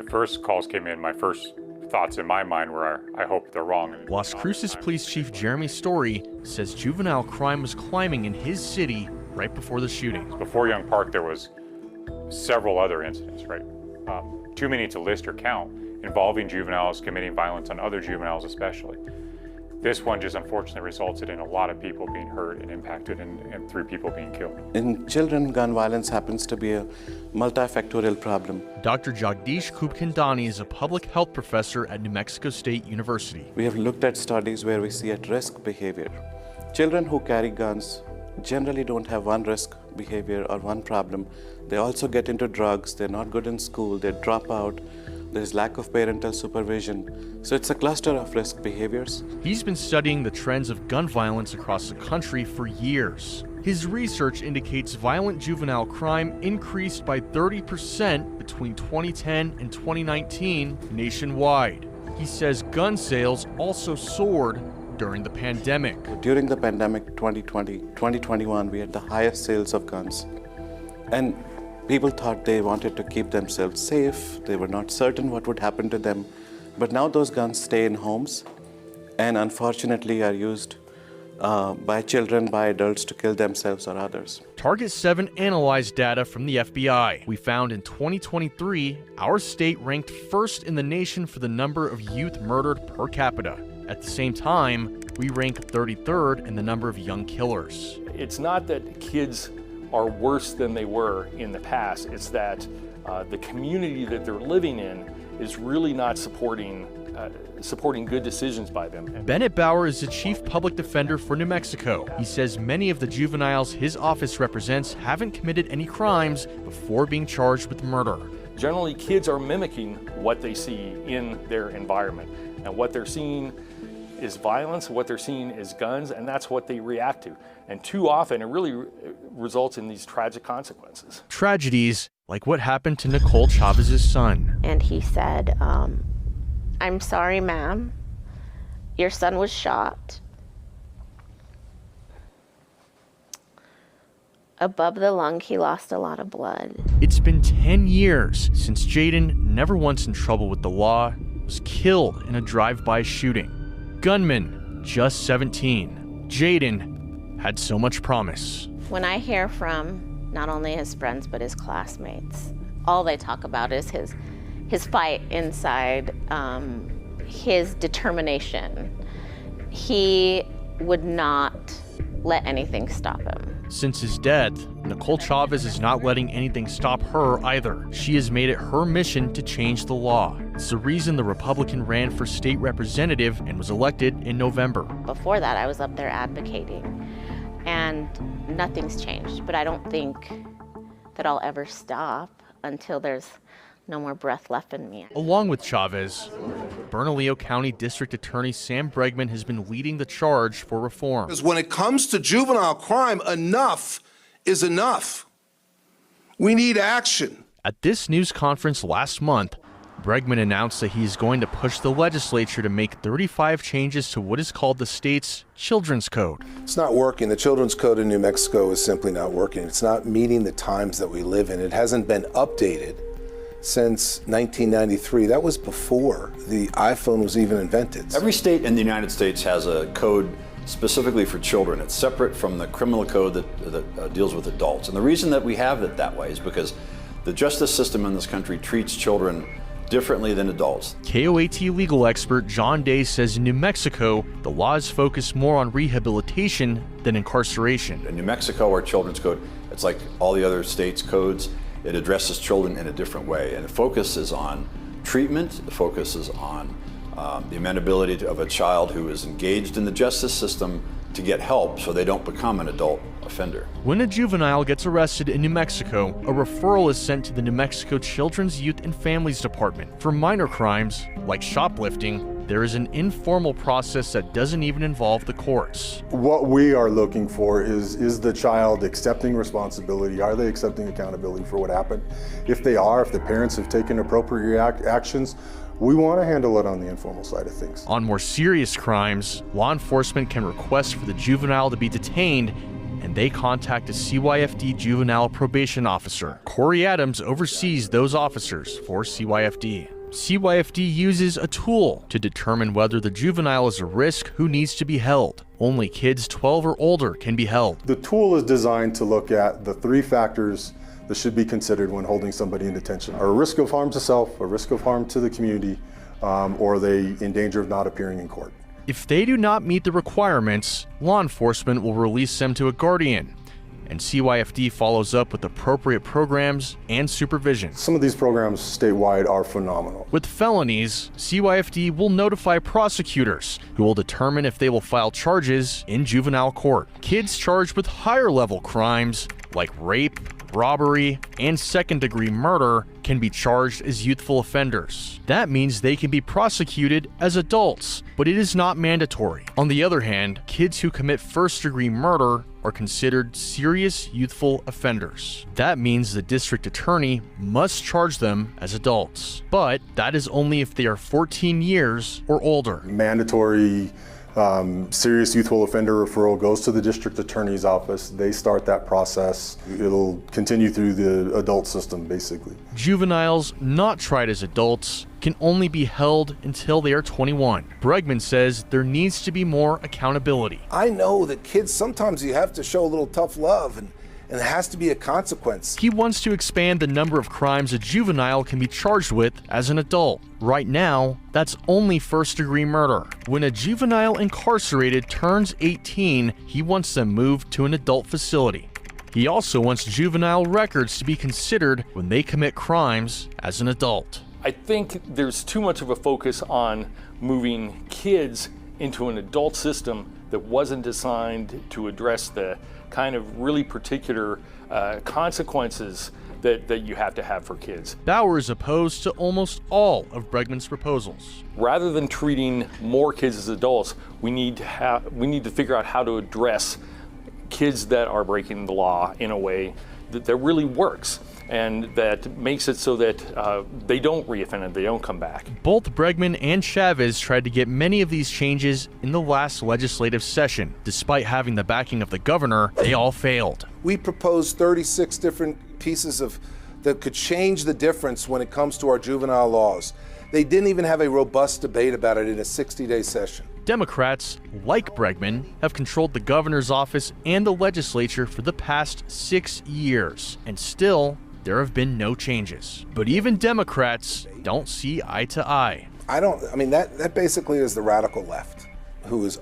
The first calls came in, my first thoughts in my mind were, I hope they're wrong. Las Cruces Police Chief Jeremy Story says juvenile crime was climbing in his city right before the shooting. Before Young Park, there was several other incidents, right? Too many to list or count, involving juveniles committing violence on other juveniles especially. This one just unfortunately resulted in a lot of people being hurt and impacted and 3 people being killed. In children, gun violence happens to be a multifactorial problem. Dr. Jagdish Khubchandani is a public health professor at New Mexico State University. We have looked at studies where we see at-risk behavior. Children who carry guns generally don't have one risk behavior or one problem. They also get into drugs, they're not good in school, they drop out, there's lack of parental supervision. So it's a cluster of risk behaviors. He's been studying the trends of gun violence across the country for years. His research indicates violent juvenile crime increased by 30% between 2010 and 2019 nationwide. He says gun sales also soared during the pandemic. During the pandemic 2020, 2021, we had the highest sales of guns. And people thought they wanted to keep themselves safe. They were not certain what would happen to them. But now those guns stay in homes and unfortunately are used by children, by adults to kill themselves or others. Target 7 analyzed data from the FBI. We found in 2023, our state ranked first in the nation for the number of youth murdered per capita. At the same time, we rank 33rd in the number of young killers. It's not that kids are worse than they were in the past. It's that the community that they're living in is really not supporting good decisions by them. Bennett Bauer is the chief public defender for New Mexico. He says many of the juveniles his office represents haven't committed any crimes before being charged with murder. Generally, kids are mimicking what they see in their environment, and what they're seeing is violence, what they're seeing is guns, and that's what they react to. And too often, it really results in these tragic consequences. Tragedies like what happened to Nicole Chavez's son. And he said, I'm sorry, ma'am, your son was shot. Above the lung, he lost a lot of blood. It's been 10 years since Jaden, never once in trouble with the law, was killed in a drive-by shooting. Gunman, just 17. Jaden had so much promise. When I hear from not only his friends, but his classmates, all they talk about is his fight inside, his determination. He would not let anything stop him. Since his death, Nicole Chavez is not letting anything stop her either. She has made it her mission to change the law. It's the reason the Republican ran for state representative and was elected in November. Before that, I was up there advocating, and nothing's changed. But I don't think that I'll ever stop until there's no more breath left in me. Along with Chavez, Bernalillo County District Attorney Sam Bregman has been leading the charge for reform. Because when it comes to juvenile crime, enough is enough. We need action. At this news conference last month, Bregman announced that he is going to push the legislature to make 35 changes to what is called the state's Children's Code. It's not working. The Children's Code in New Mexico is simply not working. It's not meeting the times that we live in. It hasn't been updated since 1993. That was before the iPhone was even invented. Every state in the United States has a code specifically for children. It's separate from the criminal code that deals with adults. And the reason that we have it that way is because the justice system in this country treats children differently than adults. KOAT legal expert John Day says in New Mexico, the law is focused more on rehabilitation than incarceration. In New Mexico, our children's code, it's like all the other states' codes. It addresses children in a different way, and the focus is on treatment. The focus is on the amenability of a child who is engaged in the justice system to get help so they don't become an adult offender. When a juvenile gets arrested in New Mexico, a referral is sent to the New Mexico Children's Youth and Families Department. For minor crimes, like shoplifting, there is an informal process that doesn't even involve the courts. What we are looking for is the child accepting responsibility? Are they accepting accountability for what happened? If they are, if the parents have taken appropriate actions, we want to handle it on the informal side of things. On more serious crimes, law enforcement can request for the juvenile to be detained and they contact a CYFD juvenile probation officer. Corey Adams oversees those officers for CYFD. CYFD uses a tool to determine whether the juvenile is a risk who needs to be held. Only kids 12 or older can be held. The tool is designed to look at the 3 factors that should be considered when holding somebody in detention. A risk of harm to self, a risk of harm to the community, or are they in danger of not appearing in court. If they do not meet the requirements, law enforcement will release them to a guardian, and CYFD follows up with appropriate programs and supervision. Some of these programs statewide are phenomenal. With felonies, CYFD will notify prosecutors, who will determine if they will file charges in juvenile court. Kids charged with higher level crimes like rape, robbery, and second-degree murder can be charged as youthful offenders. That means they can be prosecuted as adults, but it is not mandatory. On the other hand, kids who commit first-degree murder are considered serious youthful offenders. That means the district attorney must charge them as adults, but that is only if they are 14 years or older. Mandatory serious youthful offender referral goes to the district attorney's office. They start that process. It'll continue through the adult system, basically. Juveniles not tried as adults can only be held until they are 21. Bregman says there needs to be more accountability. I know that kids, sometimes you have to show a little tough love, and there has to be a consequence. He wants to expand the number of crimes a juvenile can be charged with as an adult. Right now, that's only first-degree murder. When a juvenile incarcerated turns 18, he wants them moved to an adult facility. He also wants juvenile records to be considered when they commit crimes as an adult. I think there's too much of a focus on moving kids into an adult system that wasn't designed to address the kind of really particular consequences that you have to have for kids. Bauer is opposed to almost all of Bregman's proposals. Rather than treating more kids as adults, we need to figure out how to address kids that are breaking the law in a way that really works, and that makes it so that they don't reoffend and they don't come back. Both Bregman and Chavez tried to get many of these changes in the last legislative session. Despite having the backing of the governor, they all failed. We proposed 36 different pieces that could change the difference when it comes to our juvenile laws. They didn't even have a robust debate about it in a 60-day session. Democrats, like Bregman, have controlled the governor's office and the legislature for the past 6 years, and still, there have been no changes. But even Democrats don't see eye to eye. That basically is the radical left, who is